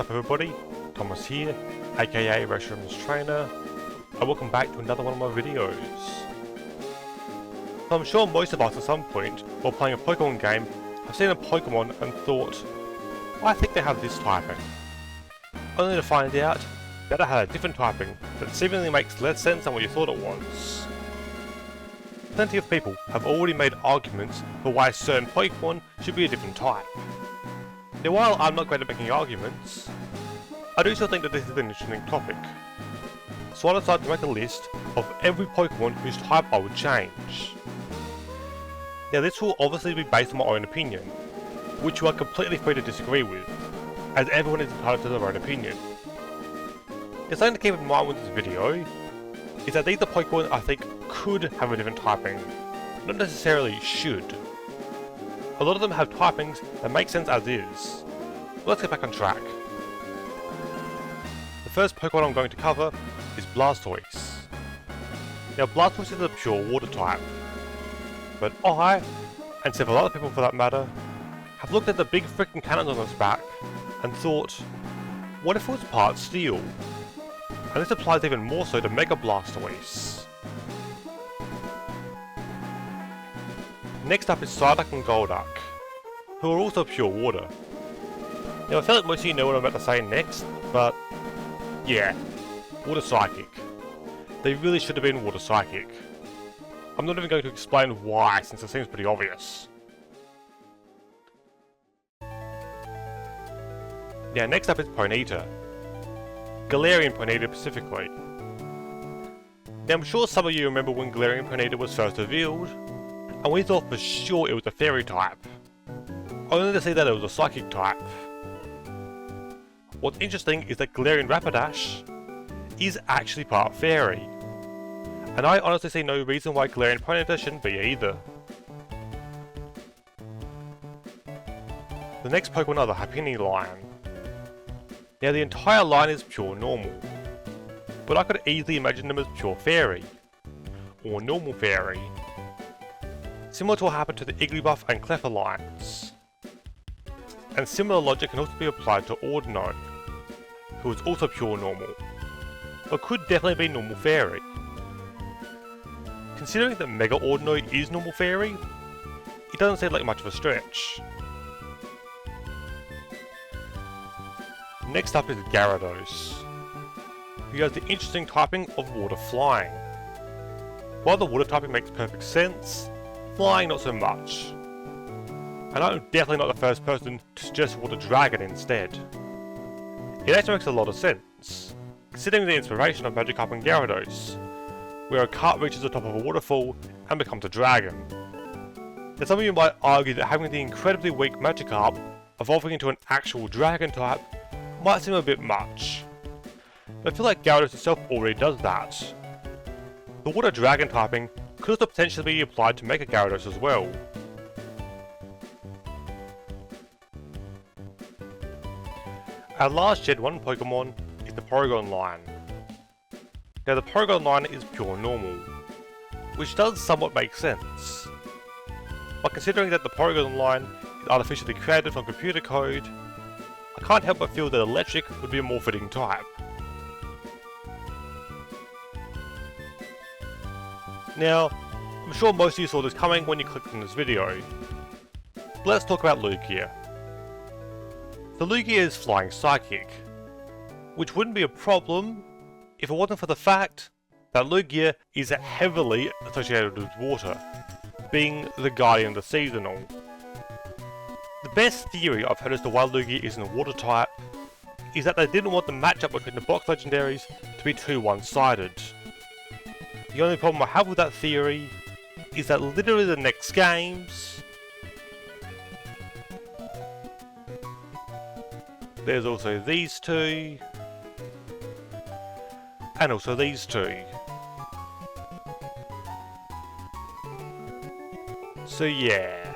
up everybody, Thomas here, aka Restaurants Trainer, and welcome back to another one of my videos. So I'm sure most of us at some point, while playing a Pokemon game, have seen a Pokemon and thought, I think they have this typing. Only to find out that it had a different typing that seemingly makes less sense than what you thought it was. Plenty of people have already made arguments for why certain Pokemon should be a different type. Now while I'm not great at making arguments, I do still think that this is an interesting topic. So I decided to make a list of every Pokemon whose type I would change. Now this will obviously be based on my own opinion, which you are completely free to disagree with, as everyone is entitled to their own opinion. Now something to keep in mind with this video is that these are Pokemon I think could have a different typing, not necessarily should. A lot of them have typings that make sense as is. But let's get back on track. The first Pokemon I'm going to cover is Blastoise. Now Blastoise is a pure water type, but I, and several other people for that matter, have looked at the big freaking cannons on its back and thought, what if it was part steel? And this applies even more so to Mega Blastoise. Next up is Psyduck and Golduck, who are also pure water. Now I feel like most of you know what I'm about to say next, but yeah, Water Psychic. They really should have been Water Psychic. I'm not even going to explain why, since it seems pretty obvious. Now next up is Ponyta. Galarian Ponyta specifically. Now I'm sure some of you remember when Galarian Ponyta was first revealed, and we thought for sure it was a fairy type, only to see that it was a psychic type. What's interesting is that Galarian Rapidash is actually part fairy, and I honestly see no reason why Galarian Ponyta shouldn't be either. The next Pokemon are the Happiny line. Now the entire line is pure normal, but I could easily imagine them as pure fairy, or normal fairy, similar to what happened to the Igglybuff and Cleffa lines. And similar logic can also be applied to Ordino, who is also pure normal, but could definitely be normal fairy. Considering that Mega Ordino is normal fairy, it doesn't seem like much of a stretch. Next up is Gyarados, who has the interesting typing of water flying. While the water typing makes perfect sense, flying not so much. And I'm definitely not the first person to suggest Water Dragon instead. It actually makes a lot of sense, considering the inspiration of Magikarp and Gyarados, where a cart reaches the top of a waterfall and becomes a dragon. Now some of you might argue that having the incredibly weak Magikarp evolving into an actual dragon type might seem a bit much, but I feel like Gyarados itself already does that. The Water Dragon typing could also potentially be applied to Mega Gyarados as well. Our last Gen 1 Pokemon is the Porygon line. Now the Porygon line is pure normal, which does somewhat make sense. But considering that the Porygon line is artificially created from computer code, I can't help but feel that Electric would be a more fitting type. Now, I'm sure most of you saw this coming when you clicked on this video, but let's talk about Lugia. So Lugia is Flying Psychic, which wouldn't be a problem if it wasn't for the fact that Lugia is heavily associated with water, being the guardian of the seasonal. The best theory I've heard as to why Lugia isn't a water type is that they didn't want the matchup between the box legendaries to be too one-sided. The only problem I have with that theory is that literally the next games, there's also these two, and also these two. So yeah,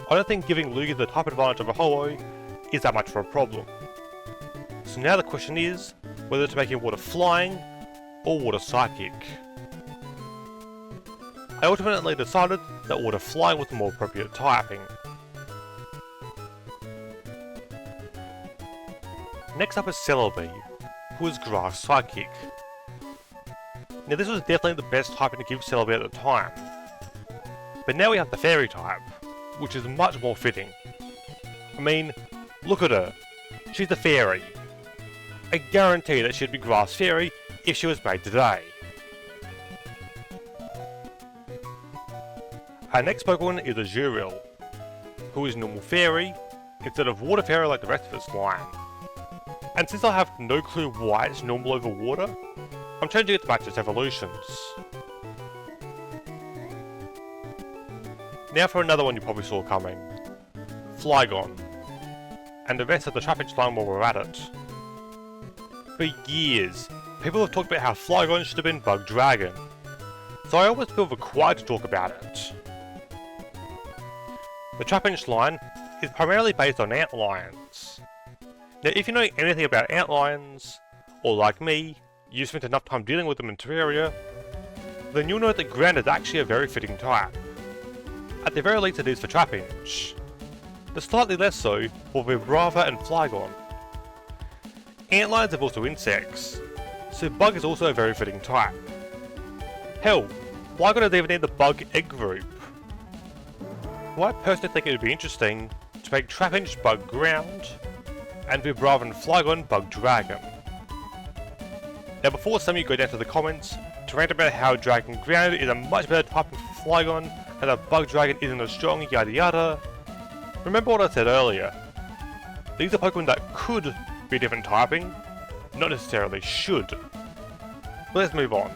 I don't think giving Lugia the type advantage of a Ho-Oh is that much of a problem. So now the question is whether to make him Water Flying or Water Psychic. I ultimately decided that Water Flying was the more appropriate typing. Next up is Celebi, who is Grass Psychic. Now this was definitely the best typing to give Celebi at the time, but now we have the Fairy type, which is much more fitting. I mean, look at her, she's a fairy. I guarantee that she'd be Grass Fairy if she was made today. Our next Pokemon is Azurill, who is normal fairy instead of water fairy like the rest of its line. And since I have no clue why it's normal over water, I'm changing it to match its evolutions. Now for another one you probably saw coming, Flygon, and the rest of the traffic line while we're at it. For years, people have talked about how Flygon should have been Bug Dragon, so I always feel required to talk about it. The Trapinch line is primarily based on antlions. Now if you know anything about antlions, or like me, you spent enough time dealing with them in Terraria, then you'll know that Grande is actually a very fitting type. At the very least it is for Trapinch, but slightly less so for Vibrava and Flygon. Antlions are also insects, so Bug is also a very fitting type. Hell, Flygon is even in the Bug Egg group. So I personally think it would be interesting to make Trapinch Bug Ground, and Vibrava and Flygon Bug Dragon. Now before some of you go down to the comments to rant about how Dragon Ground is a much better type for Flygon and that Bug Dragon isn't as strong, yada yada, remember what I said earlier. These are Pokemon that could be different typing, not necessarily should. But let's move on.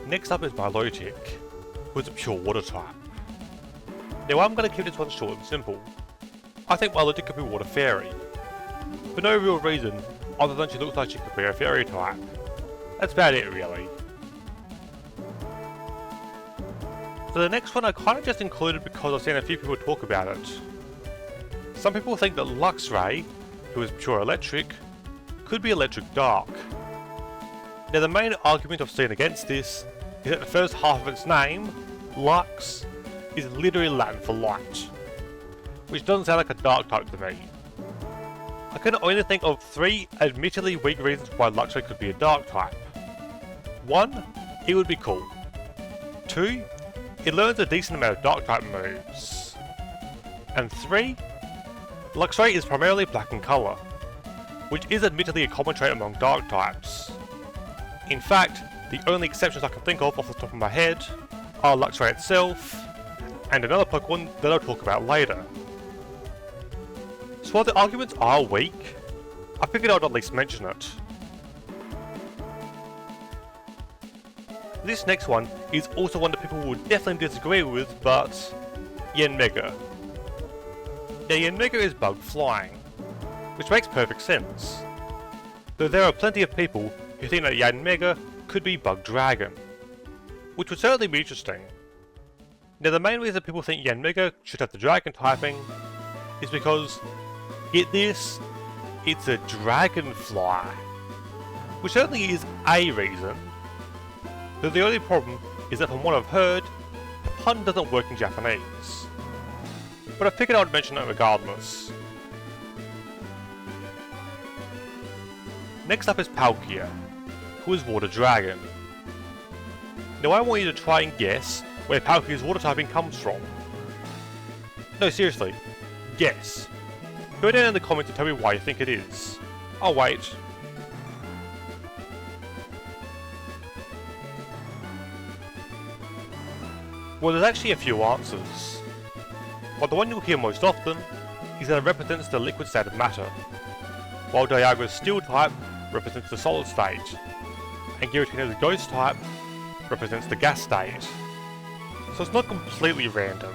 Next up is Milotic, who is a pure water type. Now I'm going to keep this one short and simple. I think Milotic could be Water Fairy, for no real reason other than she looks like she could be a Fairy type. That's about it really. For the next one I kind of just included because I've seen a few people talk about it. Some people think that Luxray, who is pure electric, could be electric dark. Now the main argument I've seen against this is that the first half of its name, Lux, is literally Latin for light, which doesn't sound like a dark type to me. I can only think of 3 admittedly weak reasons why Luxray could be a dark type. 1, it would be cool. 2, it learns a decent amount of dark type moves. And 3, Luxray is primarily black in colour, which is admittedly a common trait among dark types. In fact, the only exceptions I can think of off the top of my head are Luxray itself, and another Pokemon that I'll talk about later. So while the arguments are weak, I figured I'd at least mention it. This next one is also one that people will definitely disagree with, but Yanmega. Now Yanmega is bug flying, which makes perfect sense, though there are plenty of people who think that Yanmega could be Bug Dragon, which would certainly be interesting. Now the main reason people think Yanmega should have the Dragon typing is because, get this, it's a dragonfly, which certainly is a reason, though the only problem is that from what I've heard, the pun doesn't work in Japanese. But I figured I would mention it regardless. Next up is Palkia, who is Water Dragon. Now I want you to try and guess where Palkia's water typing comes from. No, seriously, guess. Go down in the comments and tell me why you think it is. I'll wait. Well, there's actually a few answers, but the one you'll hear most often is that it represents the liquid state of matter, while Dialga's steel type represents the solid state, and Giratina's ghost type represents the gas state. So it's not completely random.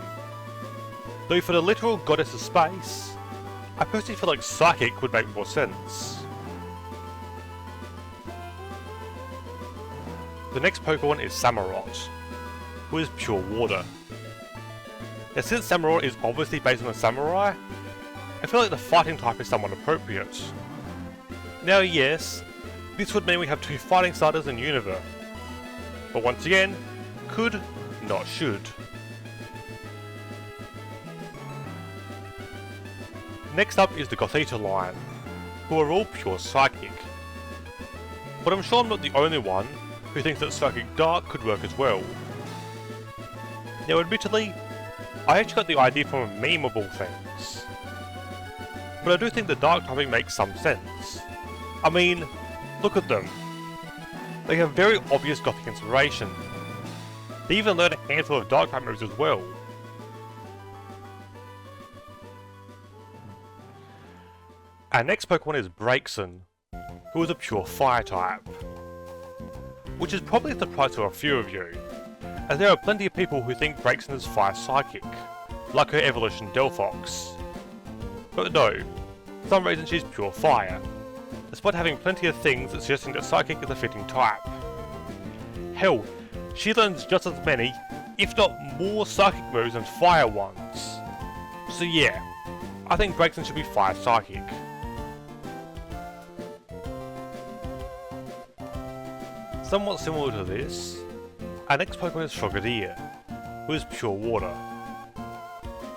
Though for the literal goddess of space, I personally feel like Psychic would make more sense. The next Pokemon is Samurott, who is pure water. Now since Samurott is obviously based on a samurai, I feel like the fighting type is somewhat appropriate. Now yes, this would mean we have 2 fighting starters in Unova, but once again, could, not should. Next up is the Gothita line, who are all pure Psychic. But I'm sure I'm not the only one who thinks that Psychic Dark could work as well. Now admittedly, I actually got the idea from a meme of all things. But I do think the Dark typing makes some sense. I mean, look at them. They have very obvious Gothic inspiration. They even learn a handful of Dark type moves as well. Our next Pokemon is Braixen, who is a pure Fire type. Which is probably a surprise to a few of you, as there are plenty of people who think Braixen is Fire Psychic, like her evolution Delphox. But no, for some reason she's pure Fire, despite having plenty of things suggesting that Psychic is a fitting type. Hell, she learns just as many, if not more Psychic moves than Fire ones. So yeah, I think Braixen should be Fire Psychic. Somewhat similar to this, our next Pokemon is Frogadier, who is pure Water.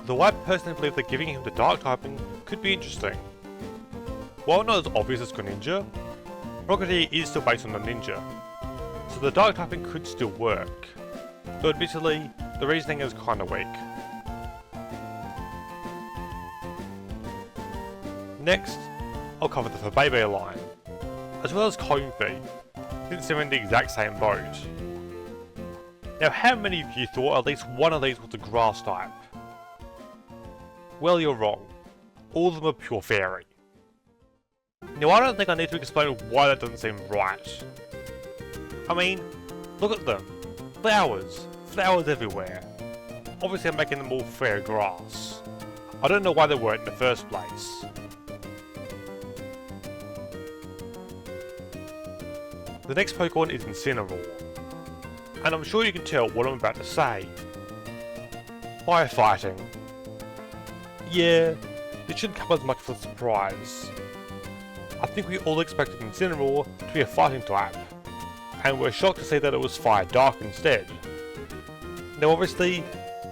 Though I personally believe that giving him the Dark typing could be interesting. While not as obvious as Greninja, Frogadier is still based on a ninja, so the Dark typing could still work, though admittedly, the reasoning is kinda weak. Next, I'll cover the Fabebe line, as well as Comfey, since they're in the exact same boat. Now how many of you thought at least one of these was a Grass type? Well, you're wrong. All of them are pure Fairy. Now I don't think I need to explain why that doesn't seem right. I mean, look at them. Flowers. Flowers everywhere. Obviously I'm making them all fair grass. I don't know why they weren't in the first place. The next Pokemon is Incineroar, and I'm sure you can tell what I'm about to say. Firefighting. Yeah, it shouldn't come as much of a surprise. I think we all expected Incineroar to be a fighting type, and we're shocked to see that it was Fire Dark instead. Now obviously,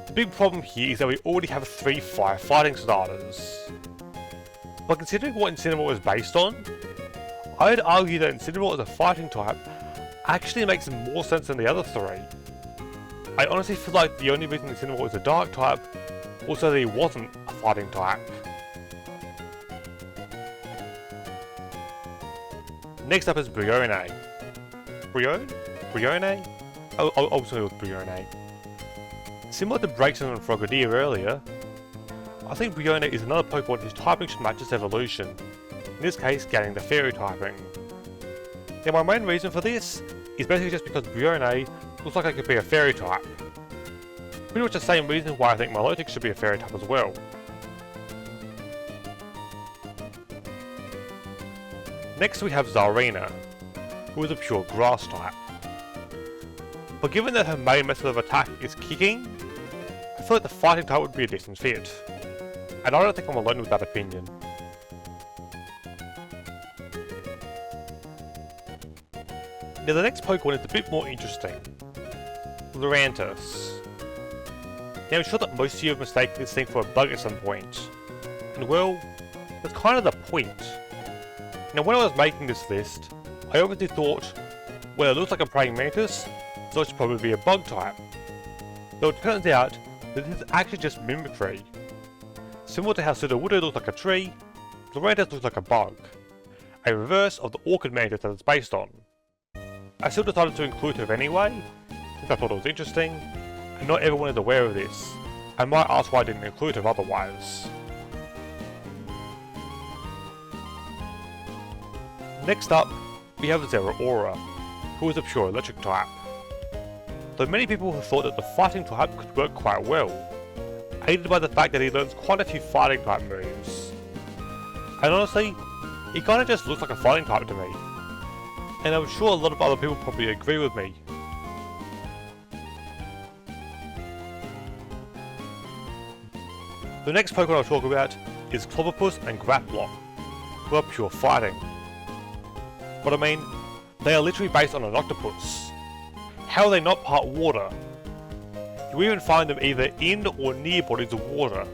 the big problem here is that we already have 3 fire fighting starters. But considering what Incineroar is based on, I'd argue that Incineroar as a fighting type actually makes more sense than the other 3. I honestly feel like the only reason Incineroar is a dark type was that he wasn't a fighting type. Next up is Brione. Brione? I'll tell you with Brione. Similar to Braixen and Frogadier earlier, I think Brione is another Pokemon whose typing should match its evolution. In this case, getting the Fairy typing. Now my main reason for this is basically just because Brione looks like it could be a Fairy type. Pretty much the same reason why I think Milotic should be a Fairy type as well. Next we have Zarina, who is a pure Grass type. But given that her main method of attack is kicking, I feel like the fighting type would be a decent fit. And I don't think I'm alone with that opinion. Now the next Pokemon is a bit more interesting. Lurantis. Now I'm sure that most of you have mistaken this thing for a bug at some point. And well, that's kind of the point. Now when I was making this list, I obviously thought, well it looks like a praying mantis, so it should probably be a bug type. Though it turns out that this is actually just mimicry. Similar to how Sudowoodo looks like a tree, Lurantis looks like a bug. A reverse of the orchid mantis that it's based on. I still decided to include her anyway, since I thought it was interesting, and not everyone is aware of this, and might ask why I didn't include her otherwise. Next up, we have Zeraora, who is a pure electric type. Though many people have thought that the fighting type could work quite well, aided by the fact that he learns quite a few fighting type moves. And honestly, he kinda just looks like a fighting type to me. And I'm sure a lot of other people probably agree with me. The next Pokemon I'll talk about is Clobbopus and Grapploct, who are pure fighting. But I mean, they are literally based on an octopus. How are they not part water? You even find them either in or near bodies of water.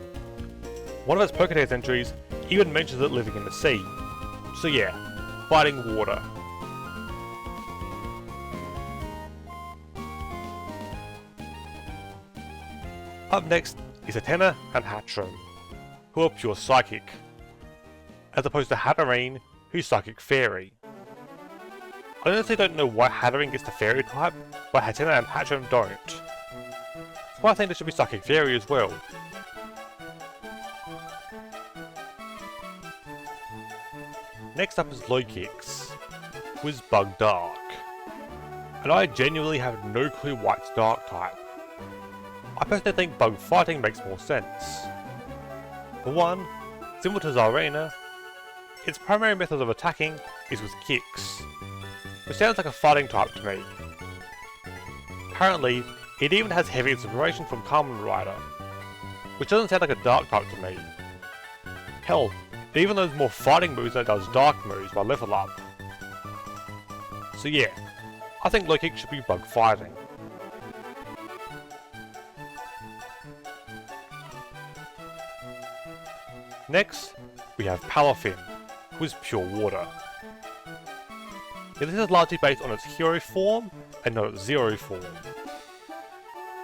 One of its Pokédex entries even mentions it living in the sea. So yeah, fighting water. Up next is Hatena and Hatchram, who are pure psychic, as opposed to Hatterene, who's psychic fairy. I honestly don't know why Hatterene gets the fairy type, but Hatena and Hatchram don't. So I think there should be psychic fairy as well. Next up is Lokix, who is Bug Dark, and I genuinely have no clue why it's Dark type. I personally think bug fighting makes more sense. For one, similar to Zarina, its primary method of attacking is with kicks, which sounds like a fighting type to me. Apparently, it even has heavy inspiration from Kamen Rider, which doesn't sound like a dark type to me. Hell, it even knows more fighting moves than it does dark moves by level up. So yeah, I think Lokix should be bug fighting. Next, we have Palafin, who is pure water. Now, this is largely based on its hero form and not its zero form.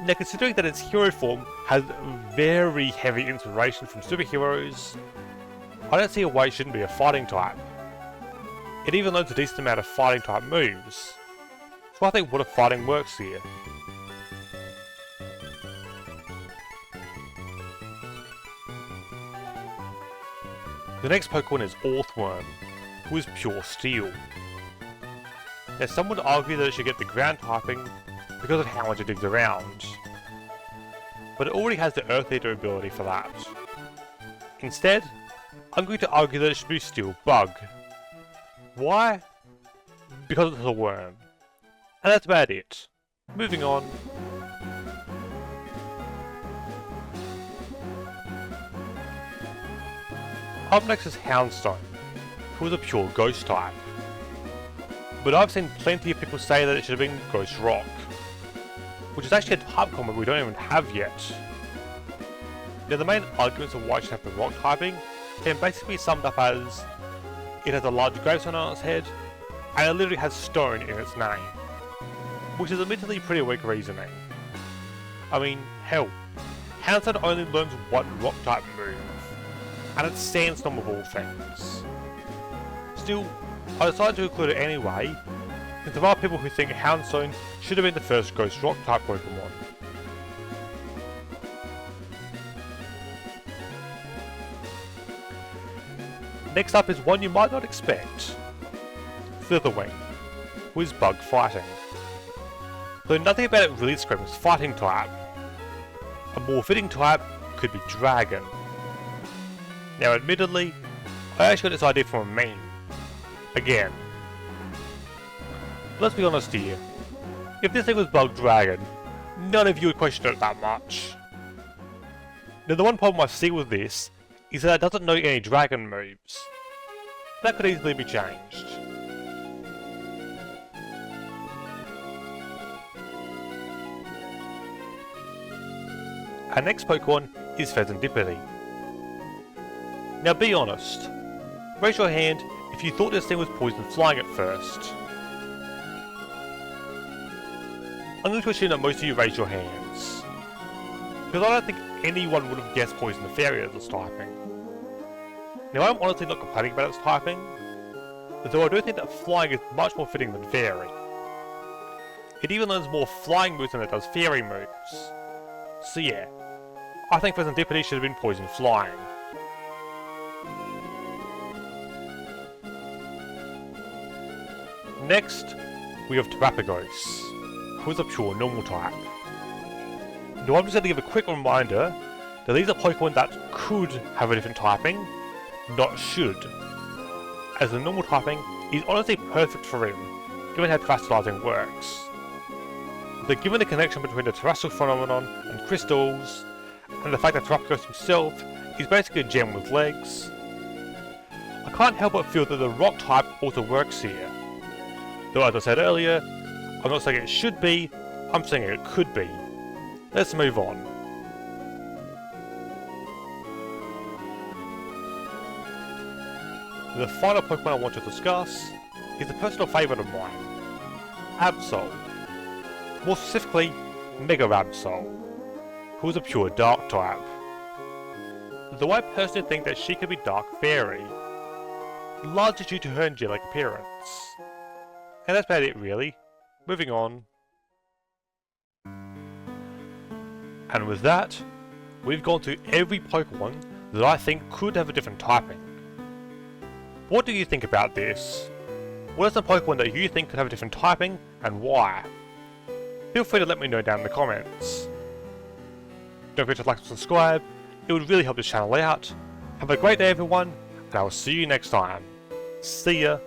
Now, considering that its hero form has very heavy inspiration from superheroes, I don't see a why it shouldn't be a fighting type. It even learns a decent amount of fighting type moves, so I think water fighting works here. The next Pokemon is Orthworm, who is pure steel. Now some would argue that it should get the ground typing because of how much it digs around, but it already has the Earth Eater ability for that. Instead, I'm going to argue that it should be Steel Bug. Why? Because it's a worm. And that's about it. Moving on. Up next is Houndstone, who is a pure ghost type. But I've seen plenty of people say that it should have been Ghost Rock, which is actually a type combo we don't even have yet. Now the main arguments of why it should have the rock typing can basically be summed up as it has a large gravestone on its head, and it literally has stone in its name, which is admittedly pretty weak reasoning. I mean, hell, Houndstone only learns one rock type move, and it's Sandstorm of all things. Still, I decided to include it anyway, since there are people who think Houndstone should have been the first Ghost Rock type Pokemon. Next up is one you might not expect, Slitherwing, who is bug fighting. Though nothing about it really screams fighting type, a more fitting type could be Dragon. Now admittedly, I actually got this idea from a meme. Again. Let's be honest here, if this thing was Bug Dragon, none of you would question it that much. Now the one problem I see with this is that it doesn't know any dragon moves. That could easily be changed. Our next Pokemon is Pheasantipity. Now be honest, raise your hand if you thought this thing was poison flying at first. I'm going to assume that most of you raised your hands, because I don't think anyone would have guessed Poison Fairy as its typing. Now I'm honestly not complaining about its typing, though I do think that flying is much more fitting than Fairy. It even learns more flying moves than it does Fairy moves. So yeah, I think Pheasantipity should have been Poison Flying. Next, we have Terapagos, who is a pure normal type. Now I'm just going to give a quick reminder that these are Pokemon that could have a different typing, not should, as the normal typing is honestly perfect for him, given how terastallizing works. But given the connection between the terrestrial phenomenon and crystals, and the fact that Terapagos himself is basically a gem with legs, I can't help but feel that the rock type also works here. Though as I said earlier, I'm not saying it should be, I'm saying it could be. Let's move on. The final Pokemon I want to discuss is a personal favourite of mine, Absol. More specifically, Mega Absol, who is a pure Dark type. Though I personally think that she could be Dark Fairy, largely due to her angelic appearance. And that's about it really. Moving on. And with that, we've gone through every Pokemon that I think could have a different typing. What do you think about this? What are some Pokemon that you think could have a different typing, and why? Feel free to let me know down in the comments. Don't forget to like and subscribe, it would really help this channel out. Have a great day everyone, and I will see you next time. See ya!